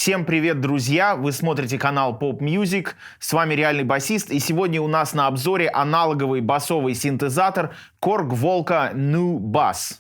Всем привет, друзья! Вы смотрите канал Pop Music. С вами Реальный басист. И сегодня у нас на обзоре аналоговый басовый синтезатор Korg Volca Nu Bass.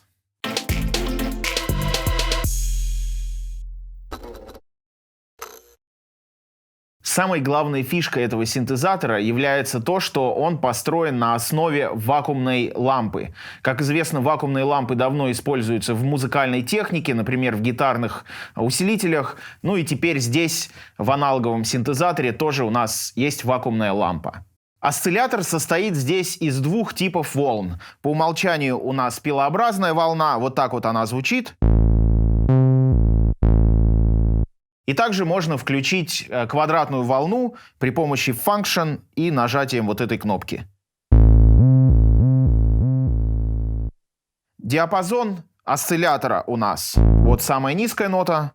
Самой главной фишкой этого синтезатора является то, что он построен на основе вакуумной лампы. Как известно, вакуумные лампы давно используются в музыкальной технике, например, в гитарных усилителях. Ну и теперь здесь, в аналоговом синтезаторе, тоже у нас есть вакуумная лампа. Осциллятор состоит здесь из двух типов волн. По умолчанию у нас пилообразная волна, вот так вот она звучит. И также можно включить квадратную волну при помощи Function и нажатием вот этой кнопки. Диапазон осциллятора у нас. Вот самая низкая нота.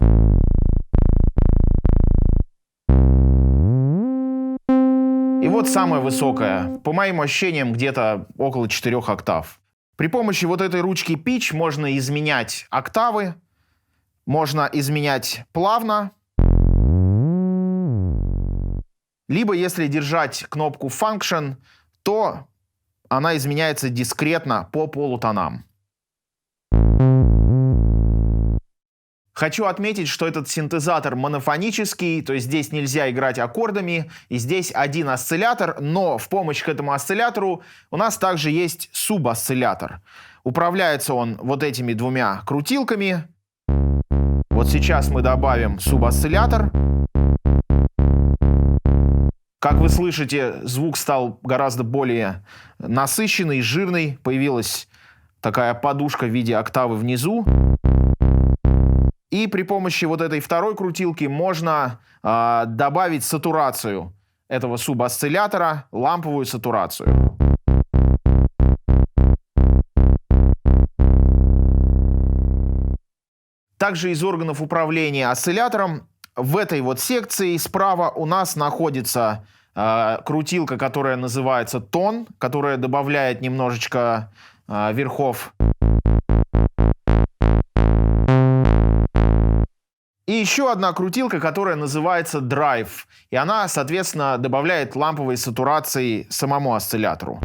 И вот самая высокая. По моим ощущениям, где-то около 4 октав. При помощи вот этой ручки Pitch можно изменять октавы. Можно изменять плавно. Либо, если держать кнопку Function, то она изменяется дискретно по полутонам. Хочу отметить, что этот синтезатор монофонический, то есть здесь нельзя играть аккордами, и здесь один осциллятор, но в помощь к этому осциллятору у нас также есть субосциллятор. Управляется он вот этими двумя крутилками. Вот сейчас мы добавим субосциллятор. Как вы слышите, звук стал гораздо более насыщенный, жирный. Появилась такая подушка в виде октавы внизу. И при помощи вот этой второй крутилки можно добавить сатурацию этого субосциллятора, ламповую сатурацию. Также из органов управления осциллятором в этой вот секции справа у нас находится крутилка, которая называется тон, которая добавляет немножечко верхов. И еще одна крутилка, которая называется драйв. И она, соответственно, добавляет ламповой сатурации самому осциллятору.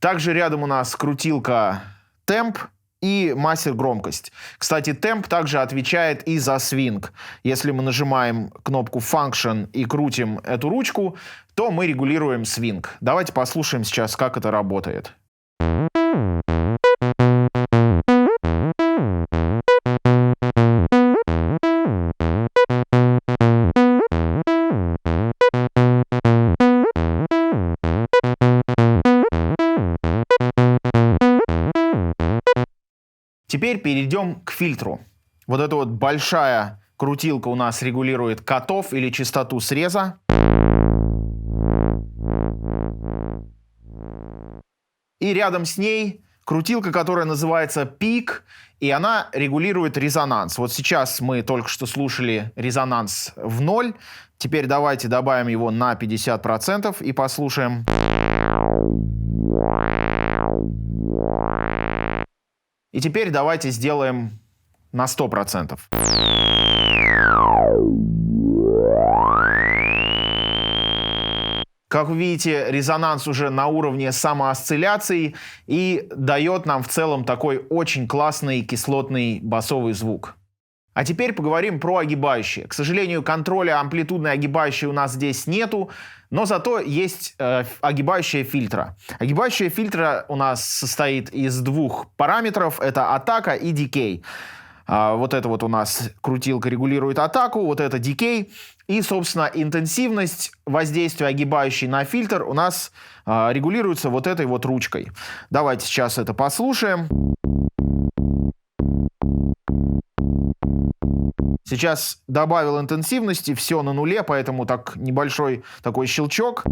Также рядом у нас крутилка темп и мастер громкость. Кстати, темп также отвечает и за свинг. Если мы нажимаем кнопку Function и крутим эту ручку, то мы регулируем свинг. Давайте послушаем сейчас, как это работает. Теперь перейдем к фильтру. Вот эта вот большая крутилка у нас регулирует кат-офф или частоту среза. И рядом с ней крутилка, которая называется пик, и она регулирует резонанс. Вот сейчас мы только что слушали резонанс в 0. Теперь давайте добавим его на 50% и послушаем. И теперь давайте сделаем на 100%. Как вы видите, резонанс уже на уровне самоосцилляции и дает нам в целом такой очень классный кислотный басовый звук. А теперь поговорим про огибающие. К сожалению, контроля амплитудной огибающей у нас здесь нету, но зато есть огибающая фильтра. Огибающая фильтра у нас состоит из двух параметров. Это атака и дикей. Вот это вот у нас крутилка регулирует атаку, вот это дикей. И, собственно, интенсивность воздействия огибающей на фильтр у нас регулируется вот этой вот ручкой. Давайте сейчас это послушаем. Сейчас добавил интенсивности, все на нуле, поэтому так небольшой такой щелчок.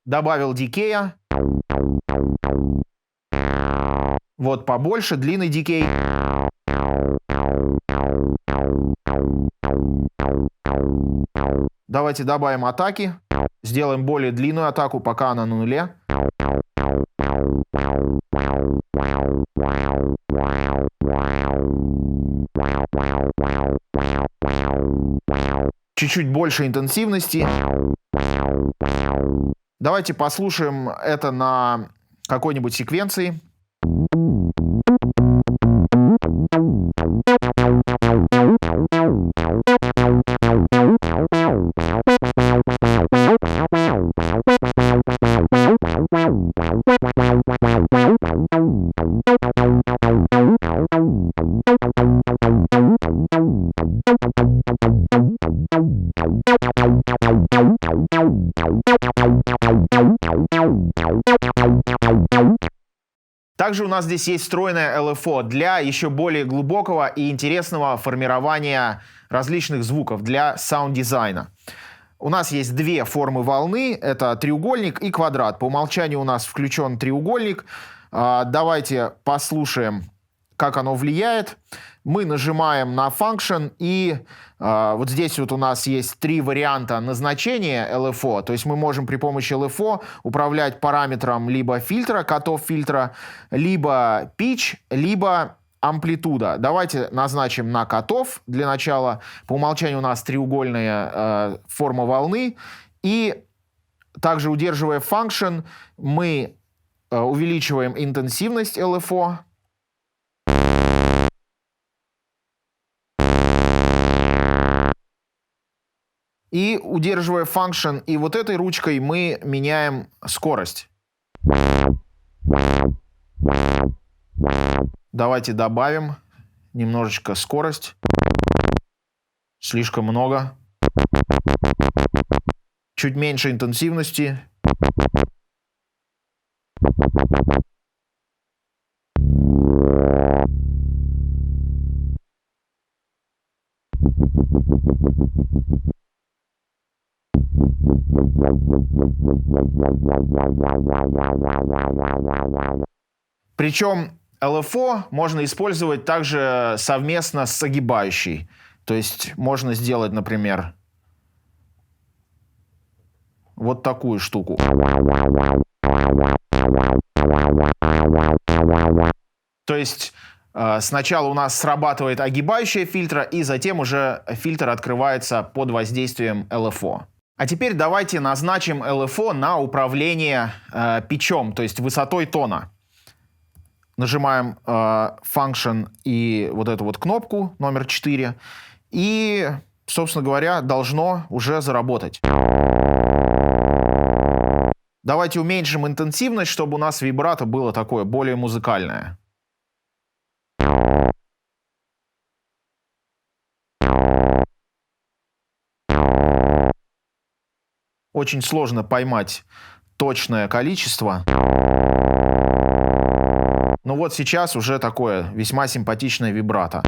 Добавил дикея. Вот побольше, длинный дикей. Давайте добавим атаки. Сделаем более длинную атаку, пока она на нуле. чуть-чуть больше интенсивности. Давайте послушаем это на какой-нибудь секвенции. Также у нас здесь есть встроенное LFO для еще более глубокого и интересного формирования различных звуков для саунд-дизайна. У нас есть две формы волны, это треугольник и квадрат. По умолчанию у нас включен треугольник. Давайте послушаем, как оно влияет. Мы нажимаем на Function, и вот здесь вот у нас есть три варианта назначения LFO. То есть мы можем при помощи LFO управлять параметром либо фильтра, кат-офф фильтра, либо pitch, либо амплитуда. Давайте назначим на кат-офф для начала. По умолчанию у нас треугольная форма волны. И также, удерживая Function, мы увеличиваем интенсивность LFO. И, удерживая Function и вот этой ручкой, мы меняем скорость. Давайте добавим немножечко скорость. Слишком много. Чуть меньше интенсивности. Причем LFO можно использовать также совместно с огибающей. То есть можно сделать, например, вот такую штуку. То есть сначала у нас срабатывает огибающая фильтра, и затем уже фильтр открывается под воздействием LFO. А теперь давайте назначим LFO на управление питчом, то есть высотой тона. Нажимаем Function и вот эту вот кнопку номер 4. И, собственно говоря, должно уже заработать. Давайте уменьшим интенсивность, чтобы у нас вибрато было такое более музыкальное. Очень сложно поймать точное количество. Но вот сейчас уже такое весьма симпатичное вибрато.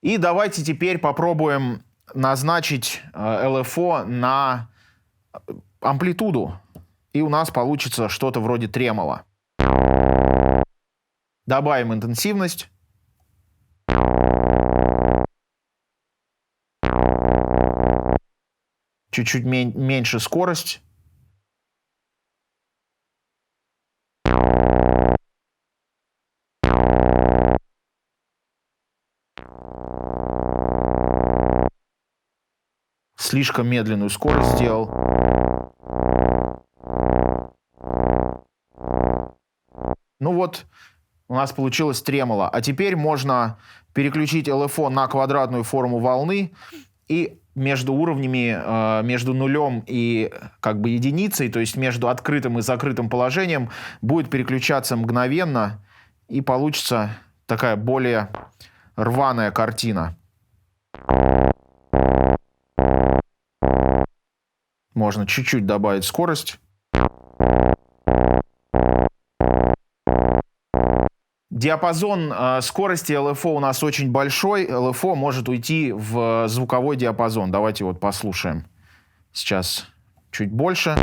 И давайте теперь попробуем назначить LFO на амплитуду. И у нас получится что-то вроде тремоло. Добавим интенсивность. Чуть-чуть меньше скорость. Слишком медленную скорость сделал. Ну вот, у нас получилось тремоло. А теперь можно переключить LFO на квадратную форму волны, и между уровнями, между нулем и как бы единицей, то есть между открытым и закрытым положением, будет переключаться мгновенно, и получится такая более рваная картина. Можно чуть-чуть добавить скорость. Диапазон скорости LFO у нас очень большой. LFO может уйти в звуковой диапазон. Давайте вот послушаем. Сейчас чуть больше.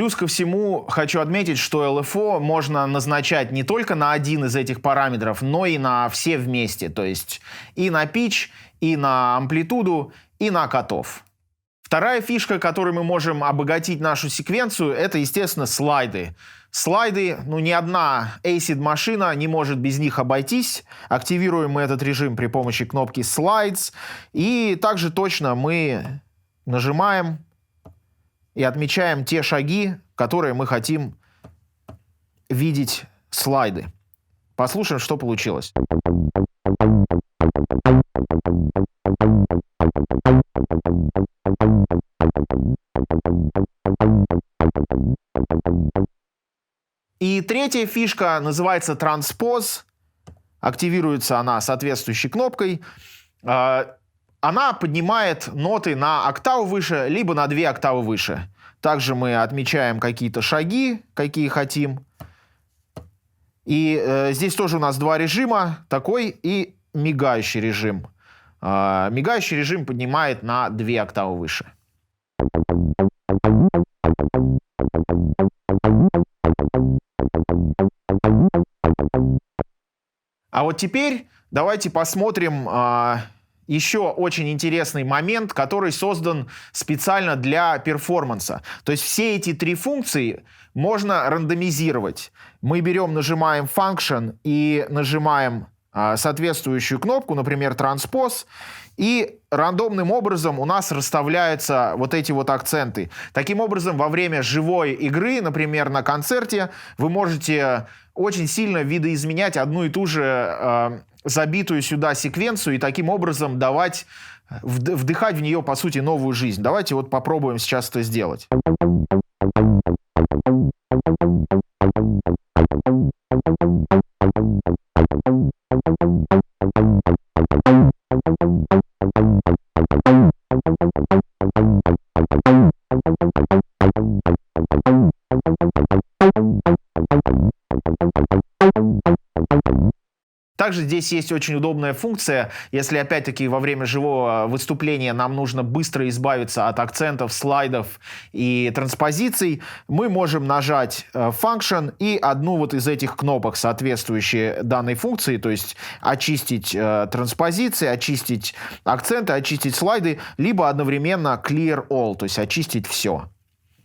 Плюс ко всему хочу отметить, что LFO можно назначать не только на один из этих параметров, но и на все вместе. То есть и на pitch, и на амплитуду, и на катов. Вторая фишка, которой мы можем обогатить нашу секвенцию, это, естественно, слайды. Слайды, ни одна ACID-машина не может без них обойтись. Активируем мы этот режим при помощи кнопки Slides. И также точно мы нажимаем и отмечаем те шаги, которые мы хотим видеть слайды. Послушаем, что получилось. И третья фишка называется Transpose. Активируется она соответствующей кнопкой. Она поднимает ноты на октаву выше, либо на 2 октавы выше. Также мы отмечаем какие-то шаги, какие хотим. И здесь тоже у нас 2 режима, такой и мигающий режим. Мигающий режим поднимает на 2 октавы выше. А вот теперь давайте посмотрим еще очень интересный момент, который создан специально для перформанса. То есть все эти 3 функции можно рандомизировать. Мы берем, нажимаем Function и нажимаем соответствующую кнопку, например, Transpose, и рандомным образом у нас расставляются вот эти вот акценты. Таким образом, во время живой игры, например, на концерте, вы можете очень сильно видоизменять одну и ту же забитую сюда секвенцию и таким образом давать, вдыхать в нее, по сути, новую жизнь. Давайте вот попробуем сейчас это сделать. Также здесь есть очень удобная функция, если опять-таки во время живого выступления нам нужно быстро избавиться от акцентов, слайдов и транспозиций, мы можем нажать Function и одну вот из этих кнопок, соответствующие данной функции, то есть очистить транспозиции, очистить акценты, очистить слайды, либо одновременно Clear All, то есть очистить все.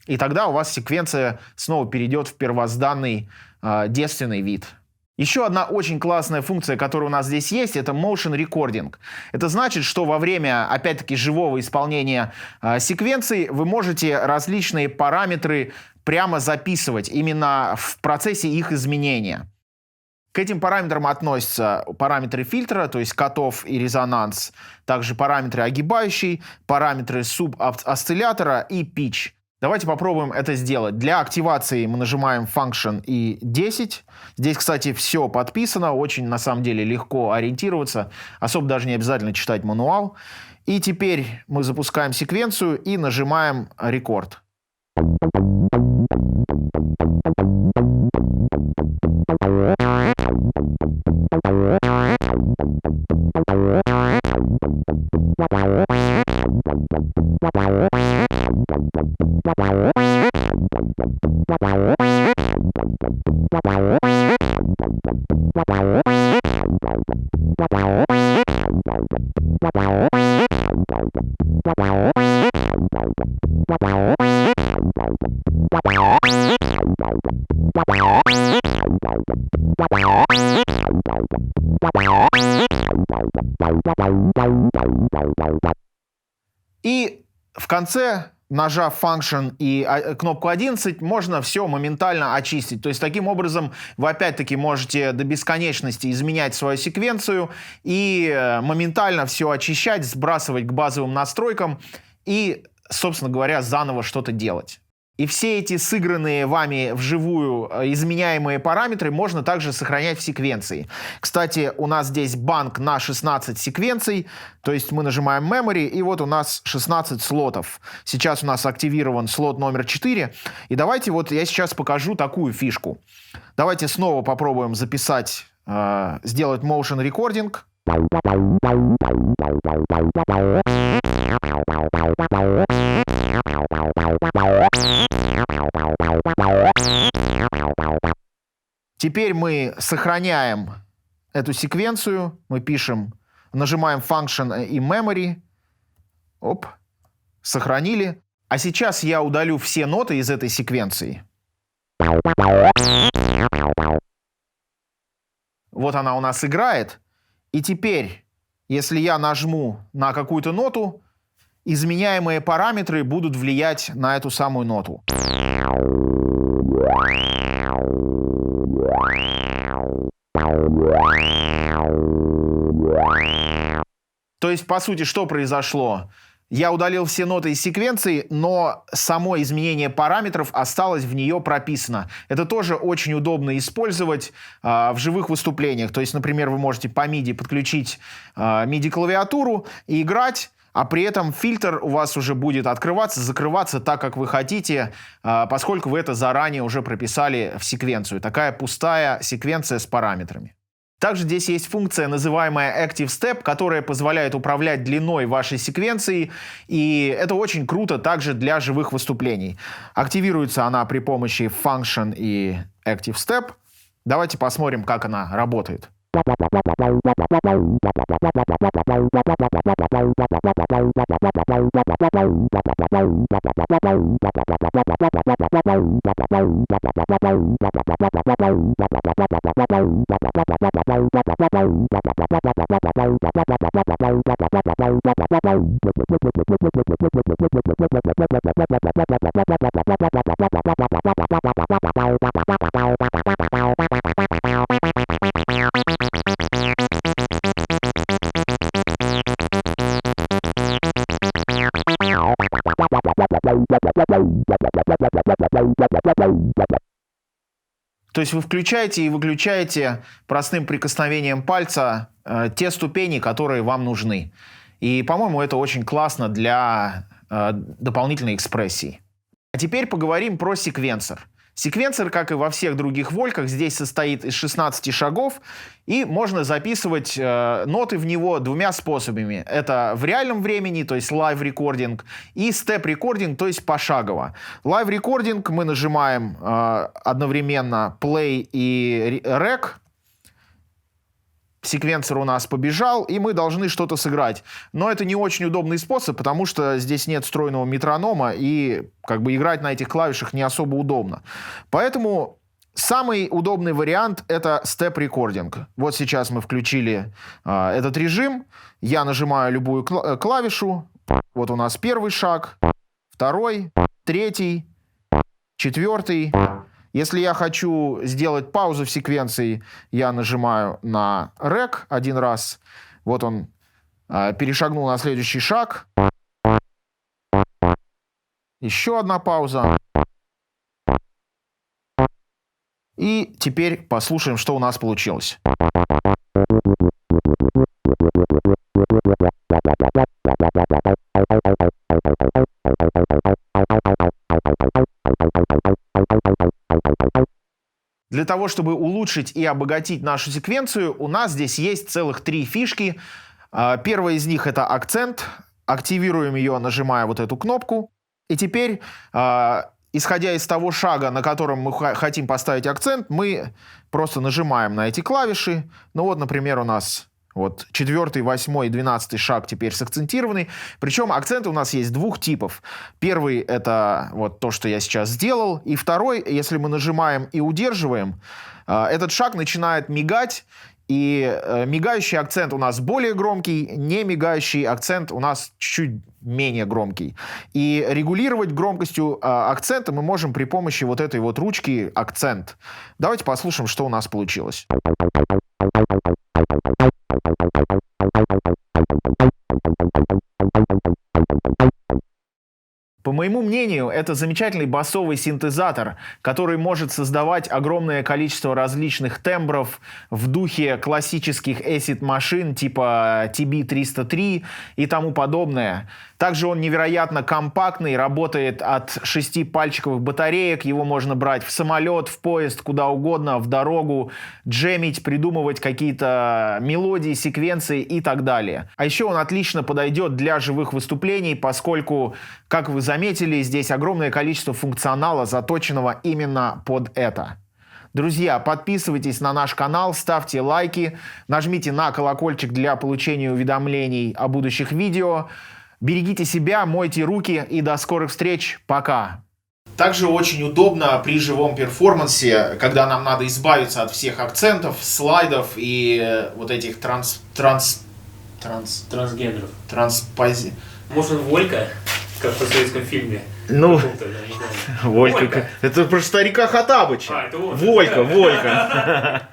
И тогда у вас секвенция снова перейдет в первозданный девственный вид. Еще одна очень классная функция, которая у нас здесь есть, это Motion Recording. Это значит, что во время, опять-таки, живого исполнения секвенций вы можете различные параметры прямо записывать именно в процессе их изменения. К этим параметрам относятся параметры фильтра, то есть катов и резонанс, также параметры огибающий, параметры субосциллятора и pitch. Давайте попробуем это сделать. Для активации мы нажимаем Function и 10. Здесь, кстати, все подписано. Очень, на самом деле, легко ориентироваться. Особо даже не обязательно читать мануал. И теперь мы запускаем секвенцию и нажимаем Рекорд. И в конце, нажав Function и кнопку 11, можно все моментально очистить. То есть таким образом вы опять-таки можете до бесконечности изменять свою секвенцию и моментально все очищать, сбрасывать к базовым настройкам и, собственно говоря, заново что-то делать. И все эти сыгранные вами вживую изменяемые параметры можно также сохранять в секвенции. Кстати, у нас здесь банк на 16 секвенций, то есть мы нажимаем Memory, и вот у нас 16 слотов. Сейчас у нас активирован слот номер 4. И давайте вот я сейчас покажу такую фишку. Давайте снова попробуем записать, сделать motion recording. Теперь мы сохраняем эту секвенцию. Мы пишем, нажимаем Function и Memory. Оп, сохранили. А сейчас я удалю все ноты из этой секвенции. Вот она у нас играет. И теперь, если я нажму на какую-то ноту, изменяемые параметры будут влиять на эту самую ноту. То есть, по сути, что произошло? Я удалил все ноты из секвенции, но само изменение параметров осталось в нее прописано. Это тоже очень удобно использовать в живых выступлениях. То есть, например, вы можете по MIDI подключить MIDI-клавиатуру и играть, а при этом фильтр у вас уже будет открываться, закрываться так, как вы хотите, поскольку вы это заранее уже прописали в секвенцию. Такая пустая секвенция с параметрами. Также здесь есть функция, называемая Active Step, которая позволяет управлять длиной вашей секвенции, и это очень круто также для живых выступлений. Активируется она при помощи Function и Active Step. Давайте посмотрим, как она работает. То есть вы включаете и выключаете простым прикосновением пальца те ступени, которые вам нужны. И, по-моему, это очень классно для дополнительной экспрессии. А теперь поговорим про секвенсор. Секвенсор, как и во всех других вольках, здесь состоит из 16 шагов, и можно записывать ноты в него двумя способами. Это в реальном времени, то есть live recording, и step recording, то есть пошагово. Live recording мы нажимаем одновременно play и rec. Секвенсор у нас побежал, и мы должны что-то сыграть. Но это не очень удобный способ, потому что здесь нет встроенного метронома, и как бы играть на этих клавишах не особо удобно. Поэтому самый удобный вариант — это step recording. Вот сейчас мы включили этот режим. Я нажимаю любую клавишу. Вот у нас первый шаг, второй, третий, четвертый. Если я хочу сделать паузу в секвенции, я нажимаю на REC один раз. Вот он перешагнул на следующий шаг. Еще одна пауза. И теперь послушаем, что у нас получилось. Для того, чтобы улучшить и обогатить нашу секвенцию, у нас здесь есть целых 3 фишки. Первая из них — это акцент. Активируем ее, нажимая вот эту кнопку. И теперь, исходя из того шага, на котором мы хотим поставить акцент, мы просто нажимаем на эти клавиши. Ну вот, например, у нас вот 4, 8 и 12 шаг теперь сакцентированы. Причем акценты у нас есть 2 типов. Первый — это вот то, что я сейчас сделал. И второй, если мы нажимаем и удерживаем, этот шаг начинает мигать. И мигающий акцент у нас более громкий, не мигающий акцент у нас чуть-чуть менее громкий. И регулировать громкостью акцента мы можем при помощи вот этой вот ручки «Акцент». Давайте послушаем, что у нас получилось. По моему мнению, это замечательный басовый синтезатор, который может создавать огромное количество различных тембров в духе классических acid-машин типа TB-303 и тому подобное. Также он невероятно компактный, работает от 6-пальчиковых батареек, его можно брать в самолет, в поезд, куда угодно, в дорогу, джемить, придумывать какие-то мелодии, секвенции и так далее. А еще он отлично подойдет для живых выступлений, поскольку, как вы заметили, здесь огромное количество функционала, заточенного именно под это. Друзья, подписывайтесь на наш канал, ставьте лайки, нажмите на колокольчик для получения уведомлений о будущих видео. Берегите себя, мойте руки и до скорых встреч. Пока! Также очень удобно при живом перформансе, когда нам надо избавиться от всех акцентов, слайдов и вот этих трансгендеров. Может, он Волька, как в советском фильме? Ну, Волька. Это про старика Хоттабыча. Это он. Волька.